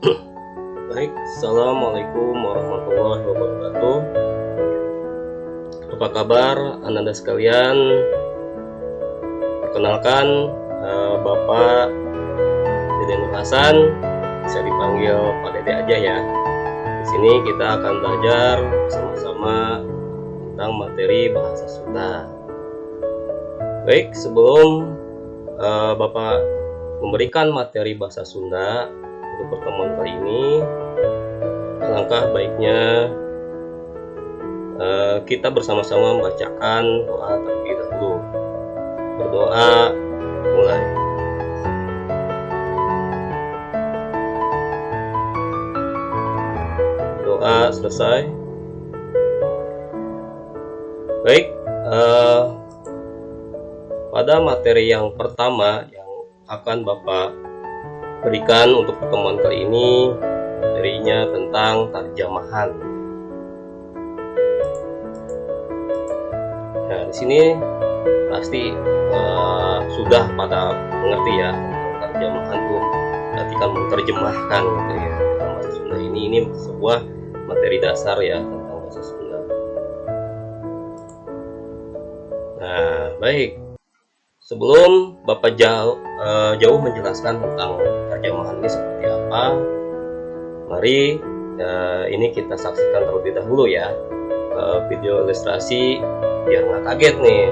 Baik, Assalamualaikum warahmatullahi wabarakatuh. Apa kabar Ananda sekalian? Perkenalkan, Bapak Dede Nur Hasan, bisa dipanggil Pak Dede aja ya. Di sini kita akan belajar bersama-sama tentang materi bahasa Sunda. Baik, sebelum Bapak memberikan materi bahasa Sunda untuk pertemuan kali ini, alangkah baiknya kita bersama-sama membacakan doa terlebih dahulu. Berdoa mulai. Doa selesai. Baik, pada materi yang pertama yang akan Bapak berikan untuk pertemuan kali ini, materinya tentang terjemahan. Nah, di sini pasti sudah pada mengerti ya tentang terjemahan tuh, berarti kan menerjemahkan gitu ya dalam bahasa Sunda. Ini sebuah materi dasar ya tentang bahasa Sunda. Nah, baik. Sebelum Bapak jauh menjelaskan tentang terjemahan ini seperti apa, mari ini kita saksikan terlebih dahulu ya video ilustrasi biar nggak kaget nih.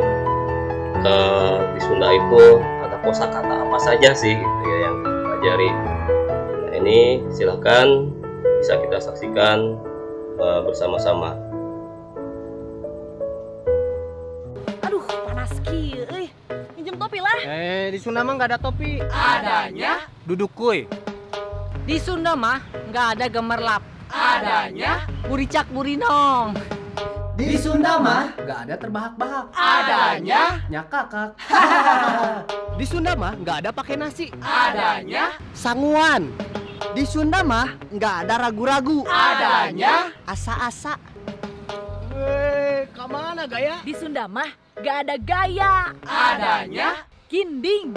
Di Sunda itu ada kosakata apa saja sih gitu ya yang kita pelajari. Nah, ini silahkan bisa kita saksikan bersama-sama. Aduh, panas ki, minjem topi lah. Di Sunda mah nggak ada topi. Adanya. Duduk kuy. Di Sunda mah nggak ada gemerlap. Adanya. Buricak burinong. Di Sunda mah nggak ada terbahak-bahak. Adanya. Nyakakak. Di Sunda mah nggak ada pakai nasi. Adanya. Sanguan. Di Sunda mah nggak ada ragu-ragu. Adanya. Asa-asa. Kemana gaya? Di Sunda mah nggak ada gaya. Adanya. Kinding.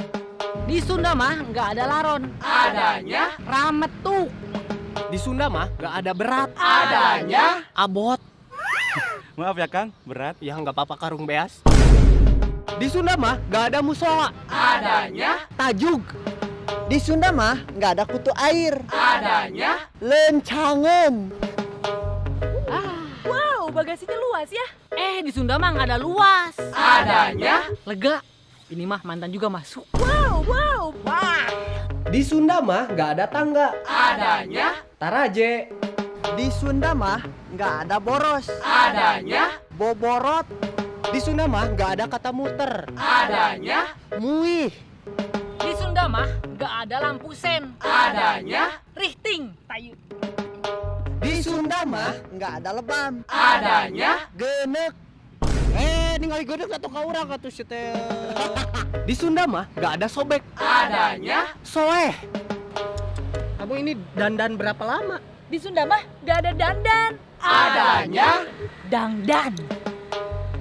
Di Sunda mah nggak ada laron. Adanya. Rametuk. Di Sunda mah nggak ada berat. Adanya. Abot. Maaf ya Kang, berat. Ya nggak apa-apa karung beas. Di Sunda mah nggak ada musola. Adanya. Tajug. Di Sunda mah nggak ada kutu air. Adanya. Lencangen. Wow, bagasinya luas ya. Di Sunda mah nggak ada luas. Adanya. Lega. Ini mah mantan juga masuk. Wow. Wah. Di Sunda mah nggak ada tangga. Adanya. Taraje. Di Sunda mah nggak ada boros. Adanya. Boborot. Di Sunda mah nggak ada kata muter. Adanya. Muih. Di Sunda mah nggak ada lampu sen. Adanya. Rihting. Tayu. Di Sunda mah nggak ada lebam. Adanya. Genek. Ningali gedek atau ka urang atuh setel. Di Sunda mah nggak ada sobek. Adanya. Soleh. Kamu ini dandan berapa lama? Di Sunda mah nggak ada dandan. Adanya. Dangdan.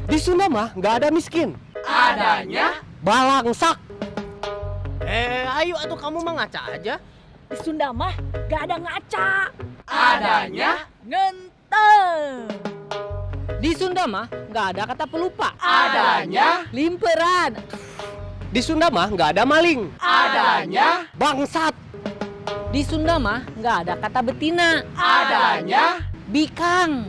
Di Sunda mah nggak ada miskin. Adanya. Balangsak. Ayo atuh kamu mah ngaca aja. Di Sunda mah nggak ada ngaca. Adanya. Ngenteng. Di Sunda mah nggak ada kata pelupa. Adanya. Limperan. Di Sunda mah nggak ada maling. Adanya. Bangsat. Di Sunda mah nggak ada kata betina. Adanya. Bikang.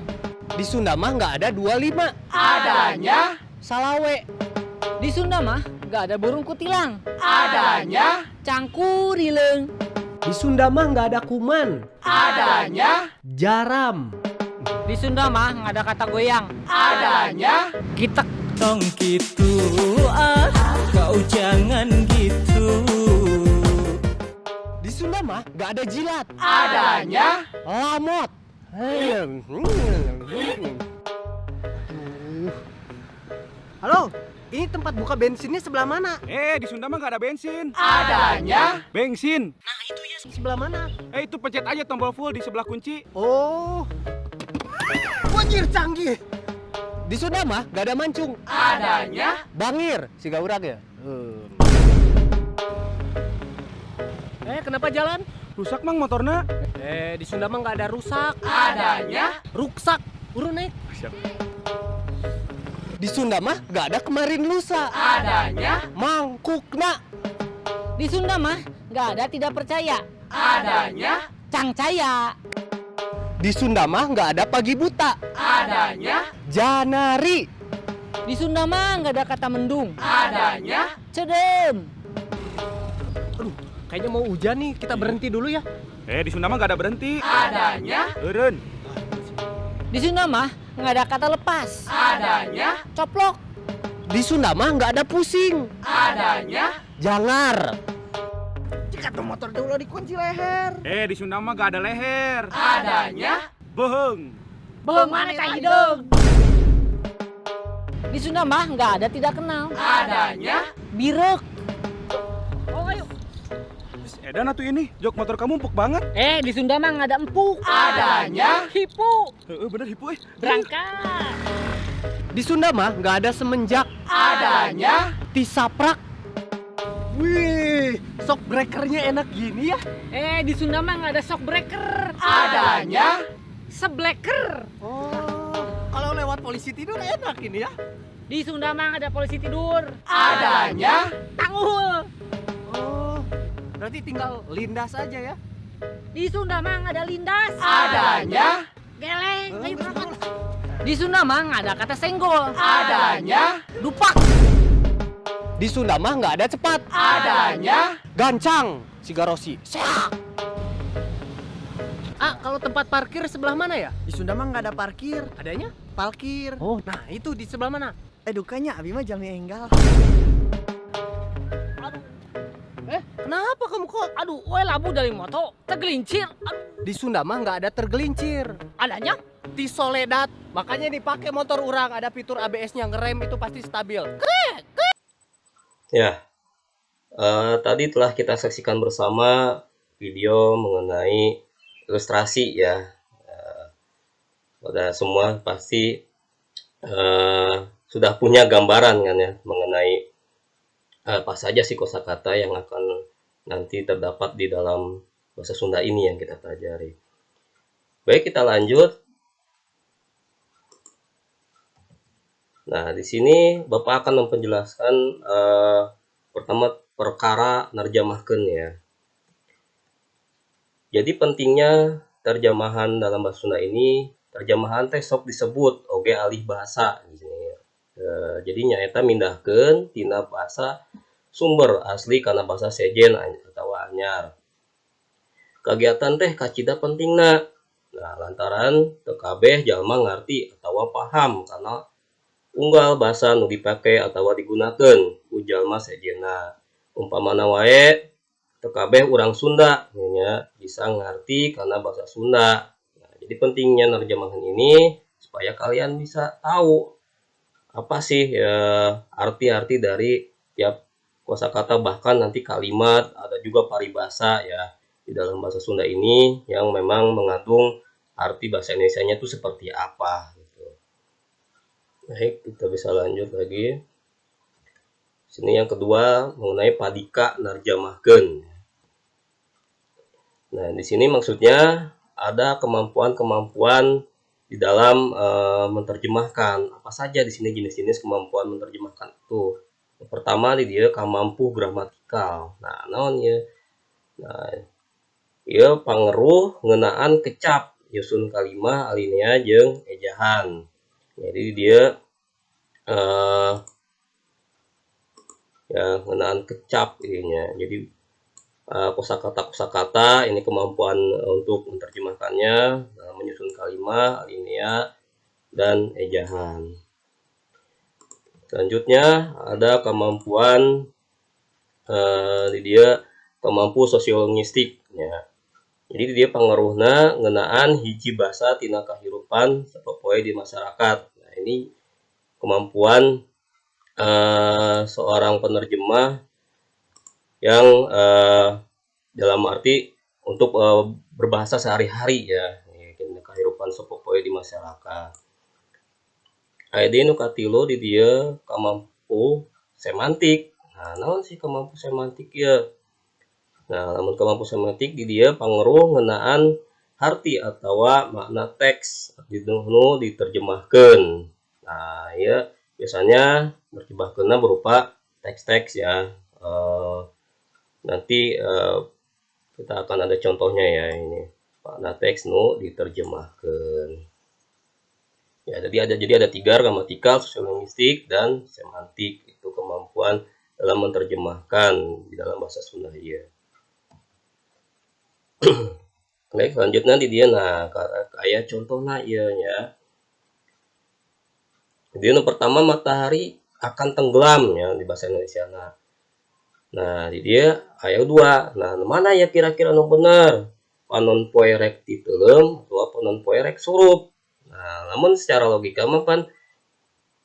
Di Sunda mah nggak ada 25. Adanya. Salawe. Di Sunda mah nggak ada burung kutilang. Adanya. Cangkurileng. Di Sunda mah nggak ada kuman. Adanya. Jaram. Di Sunda mah nggak ada kata goyang. Adanya. Gitek. Tong gitu kau jangan gitu. Di Sunda mah nggak ada jilat. Adanya. Lamot. Halo, ini tempat buka bensinnya sebelah mana? Di Sunda mah nggak ada bensin. Adanya. Bensin. Nah itu ya sebelah mana? Itu pencet aja tombol full di sebelah kunci. Oh, wajir canggih. Di Sunda mah nggak ada mancung. Adanya. Bangir, si gaurag ya. Kenapa jalan? Rusak mang motorna. Di Sunda mah nggak ada rusak. Adanya ruksak. Urun naik. Siap. Di Sunda mah nggak ada kemarin lusa. Adanya mangkukna. Di Sunda mah nggak ada tidak percaya. Adanya cangcaya. Di Sunda mah nggak ada pagi buta. Adanya janari. Di Sunda mah nggak ada kata mendung. Adanya Cedem. aduh, kayaknya mau hujan nih. Kita berhenti dulu ya. Di Sunda mah nggak ada berhenti. Adanya Eureun. Di Sunda mah nggak ada kata lepas. adanya Coplok. di Sunda mah nggak ada pusing. Adanya jangar. Jika tuh motor dulu dikunci leher. Di Sunda mah nggak ada leher. Adanya Bohong. Bohong mana cah hidung. Di Sunda mah nggak ada tidak kenal. adanya Birek. Oh ayo. Edan atuh ini, jok motor kamu empuk banget. Di Sunda mah nggak ada empuk. Adanya hipu. Bener hipu Berangkat. Di Sunda mah nggak ada semenjak. Adanya tisaprak. Wih, shock breakernya enak gini ya. Di Sunda mah nggak ada shock breaker. Adanya Sebleker. oh, kalau lewat polisi tidur enak ini ya. Di Sunda mah nggak ada polisi tidur. Adanya Tanggul. oh, berarti tinggal lindas aja ya. Di Sunda mah nggak ada lindas. Adanya Geleng. Ayo berangkat. Di Sunda mah nggak ada kata senggol. adanya Dupak. di Sunda mah nggak ada cepat. Adanya gancang sigarosi. Kalau tempat parkir sebelah mana ya? Di Sunda mah nggak ada parkir. Adanya? Parkir. Oh, nah itu di sebelah mana? Dukanya abi mah jalmi enggal. Kenapa kamu kok? Aduh, labu dari moto tergelincir. Aduh, Di Sunda mah nggak ada tergelincir. adanya Di Soledad. Makanya dipakai motor orang ada fitur ABS-nya, ngerem itu pasti stabil. Ya, tadi telah kita saksikan bersama video mengenai ilustrasi ya. Pada semua pasti sudah punya gambaran kan ya mengenai apa saja sih kosakata yang akan nanti terdapat di dalam bahasa Sunda ini yang kita pelajari. Baik, kita lanjut. Nah, di sini Bapak akan mempenjelaskan pertama perkara nerjamahkeun ya. Jadi pentingnya terjemahan dalam bahasa Sunda ini, terjemahan teh sok disebut oge alih bahasa gitu ya. Jadi nyaeta mindahkeun tina bahasa sumber asli kana bahasa sejen atau anyar. Kagiatan teh kacida pentingna. Nah, lantaran teu kabeh jalma ngarti atawa paham karena unggal bahasa nu dipake atawa digunakeun ku jalma sejenna. Umpamana wae teu kabeh urang Sunda nya bisa ngarti karena bahasa Sunda. Nah, jadi pentingnya nerjemahan ini supaya kalian bisa tahu apa sih arti-arti dari tiap kosakata, bahkan nanti kalimat, ada juga paribasa ya di dalam bahasa Sunda ini yang memang mengandung arti bahasa Indonesianya itu seperti apa gitu. Baik, kita bisa lanjut lagi. Sini yang kedua mengenai padika narjamahkeun. Nah, di sini maksudnya ada kemampuan-kemampuan di dalam menerjemahkan. Apa saja di sini jenis-jenis kemampuan menerjemahkan itu. Yang pertama di dia kamampu gramatikal. Nah, naon ya? Nah, ieu pangeruh ngeunaan kecap nyusun kalimah alinea jeung ejahan. Jadi dia ya ngeunaan kecap ininya. Jadi kosakata ini kemampuan untuk menerjemahkannya, menyusun kalimat, alinea, dan ejahan. Selanjutnya ada kemampuan di dia kemampu sosiolinguistik ya. Jadi dia pangaruhna ngeunaan hiji basa tina kahirupan sapopoe di masyarakat. Nah, ini kemampuan seorang penerjemah yang dalam arti untuk berbahasa sehari-hari ya, kehidupan sapopoe di masyarakat. Aya nu katilu di dieu kamampu semantik. Nah, naon sih kamampu semantik ya? Nah, lamun kemampuan semantik di dia pangaruh ngeunaan harti atau makna teks nu diterjemahkan. Nah, ya biasanya terjemahkeunna berupa teks-teks ya. Nanti kita akan ada contohnya ya ini. Makna teks nu diterjemahkan. Ya, jadi ada 3, gramatikal, sosiolinguistik, dan semantik. Itu kemampuan dalam menerjemahkan di dalam bahasa Sunda ya. Baik, selanjutnya di dia nah kayak contohnya ieu nya. Jadi yang pertama matahari akan tenggelam ya di bahasa Indonesia. Nah, di dia aya 2. Nah, mana ya kira-kira nu bener? Panon poe rek titeulem atau panon poe rek surup. Nah, namun secara logika mah kan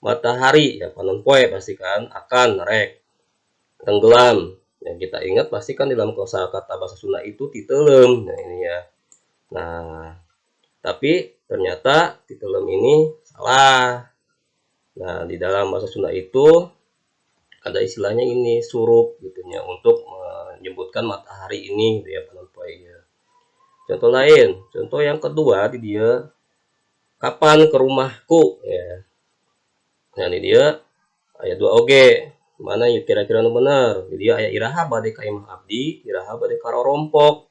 matahari ya panon poe pasti kan akan rek tenggelam. Yang kita ingat pasti kan dalam kosakata bahasa Sunda itu titeulem. Nah, ini ya. Nah, tapi ternyata titeulem ini salah. Nah, di dalam bahasa Sunda itu ada istilahnya ini surup gitu ya untuk menyebutkan matahari ini gitu ya panon poe ya. Contoh lain, contoh yang kedua di dia kapan ke rumahku ya. Nah, di dia aya 2 oge. Mana ya kira-kira nu bener? Di dia aya iraha bade ka imah abdi, iraha bade ka rorompok.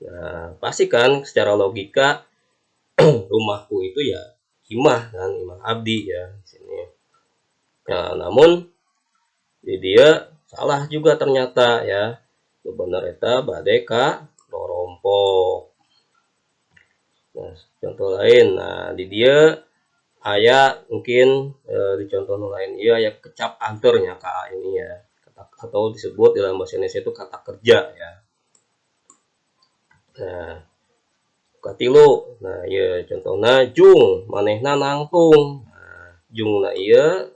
Nah, pasti kan secara logika rumahku itu ya imah kan, imah abdi ya di sini. Nah, namun di dia salah juga ternyata ya. Bener eta bade ka rorompok. Nah, contoh lain. Nah, di dia aya mungkin di contoh lain ieu aya kecap anternya ka ini ya. Atau disebut dalam bahasa Indonesia itu kata kerja ya. Nah, katilu. Nah, ieu contohna jung manehna nangtung. Nah, jungna ieu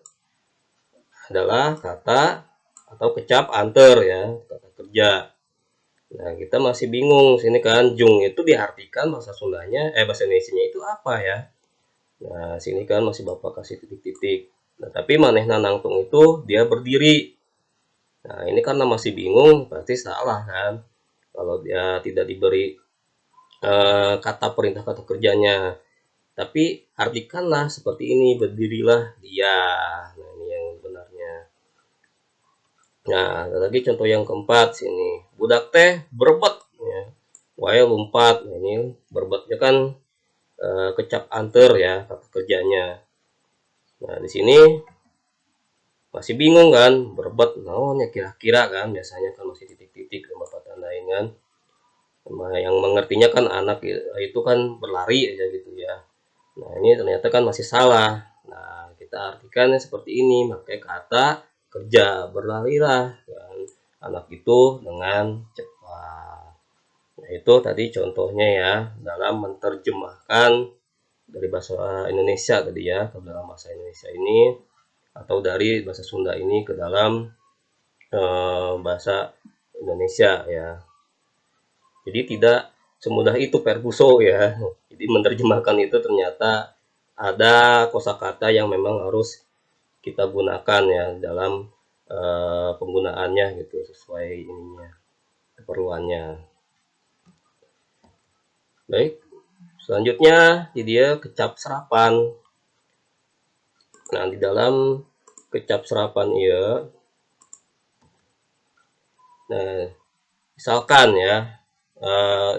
adalah kata atau kecap anter ya, kata kerja. Nah, kita masih bingung sini kan jung itu diartikan bahasa Sundanya bahasa Indonesianya itu apa ya? Nah, sini kan masih Bapak kasih titik-titik. Nah, tapi manehna nangtung itu dia berdiri. Nah, ini karena masih bingung pasti salah kan. Kalau dia tidak diberi kata perintah kata kerjanya. Tapi artikanlah seperti ini, berdirilah dia. Nah, ini yang benarnya. Nah, ada lagi contoh yang keempat sini. Budak teh berebet ya. Wae lompat. Nah, ini berebetnya kan kecap anter ya kata kerjanya. Nah, di sini masih bingung kan, berebet naonnya kira-kira kan, biasanya kan masih titik-titik Bapak tandain kan. Yang mengertinya kan anak itu kan berlari aja gitu ya. Nah, ini ternyata kan masih salah. Nah, kita artikannya seperti ini, pakai kata kerja, berlarilah kan anak itu dengan cepat. Nah, itu tadi contohnya ya dalam menerjemahkan dari bahasa Indonesia tadi ya ke dalam bahasa Indonesia ini atau dari bahasa Sunda ini ke dalam bahasa Indonesia ya. Jadi tidak semudah itu Perguso ya. Jadi menerjemahkan itu ternyata ada kosakata yang memang harus kita gunakan ya dalam penggunaannya gitu sesuai ininya keperluannya. Baik, selanjutnya di dia kecap serapan. Nah, di dalam kecap serapan iya, nah misalkan ya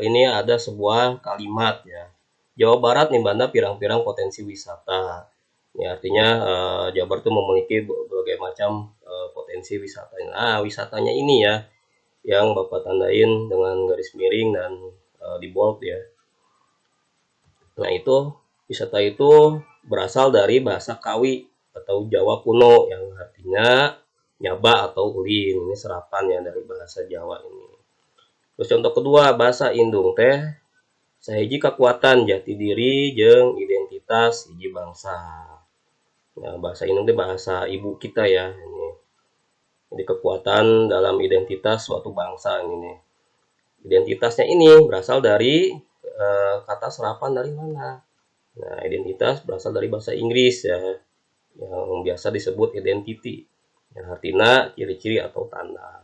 ini ada sebuah kalimat ya. Jawa Barat nimbana pirang-pirang potensi wisata. Ya, artinya Jawa Barat itu memiliki berbagai macam potensi wisata. Nah, wisatanya ini ya yang Bapak tandain dengan garis miring dan di bold ya. Nah, itu wisata itu berasal dari bahasa Kawi atau Jawa kuno yang artinya nyaba atau ulin. Ini serapan ya dari bahasa Jawa ini. Terus contoh kedua bahasa Indung teh sahiji kekuatan jati diri jeung identitas hiji bangsa. Nah, bahasa Indung teh bahasa ibu kita ya ini. Jadi kekuatan dalam identitas suatu bangsa ini. Identitasnya ini berasal dari kata serapan dari mana? Nah, identitas berasal dari bahasa Inggris ya, yang biasa disebut identity, yang artinya ciri-ciri atau tanda.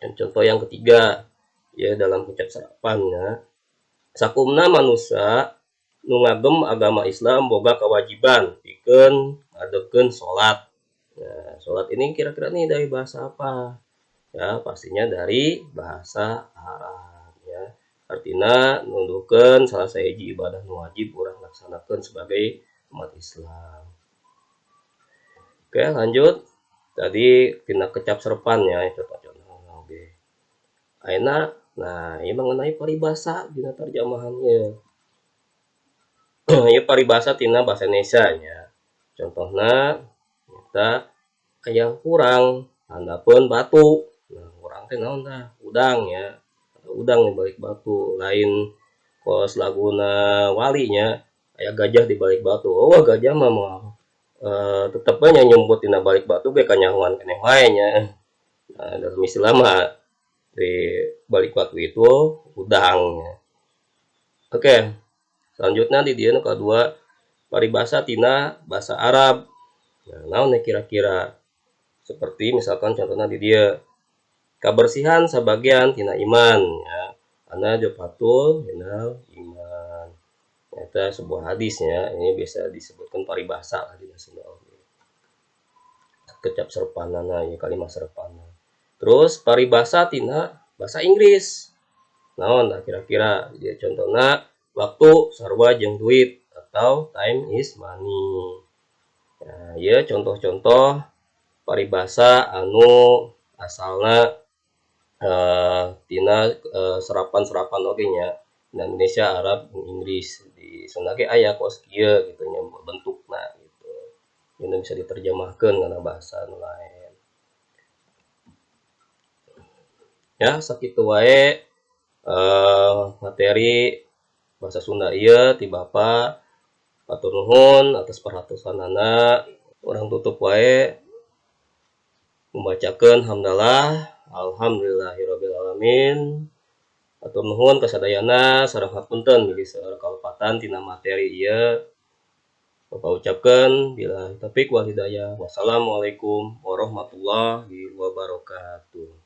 Dan contoh yang ketiga, ya dalam kecap serapannya, sakumna manusia nu ngagem agama Islam boga kewajiban pikeun ngadekeun salat. Nah, salat ini kira-kira nih dari bahasa apa? Ya, pastinya dari bahasa Arab ya. Artinya nundukeun salah sahiji ibadah nu wajib urang laksanakeun sebagai umat Islam. Oke, lanjut. Tadi tina kecap serepannya contoh-contoh oke. Ayeuna nah ini mengenai paribasa dina terjemahannya. Ieu paribasa tina bahasa Indonesia nya. Contohna kita aya hurang handapeun batu. Nah, hurang teh naon tah? Udang ya. Udang di balik batu. Lain kos laguna walinya aya gajah di balik batu. Oh, gajah mah moal tetep nya nyumput dina balik batu ge kanyahoan keneh wae nya. Nah, dalam istilah mah di balik batu itu udang. Oke, selanjutnya di dieu nu kadua paribasa tina bahasa Arab. Nah, naon kira-kira? Seperti misalkan contohnya di dia kebersihan sebagian tina iman ya. Ana jopatul minal iman. Eta sebuah hadisnya, ini bisa disebutkan paribasa lah di Sunda. Kecap serepanana ya kalimat serepana. Terus paribasa tina bahasa Inggris. Naon kira-kira? Ya contohnya waktu sarua jeung duit atau time is money. Nah, ya contoh-contoh paribasa anu asalna tina serapan-serapan oge nya. Indonesia, Arab, Inggris. Di Sunda ge aya kos kieu gitu nya bentukna gitu. Ini bisa diterjemahkeun kana bahasa lain. Ya, sakitu wae materi bahasa Sunda ieu ti Bapa. Atur nuhun atas perhatosanana. Urang tutup wae membacakeun hamdalah alhamdulillahirabbil alamin. Atur nuhun kasadayana sareng hapunten bilih seueur kalopatan tina materi ieu. Bapak ucapkeun billahi taufiq wal hidayah. Wassalamualaikum warahmatullahi wabarakatuh.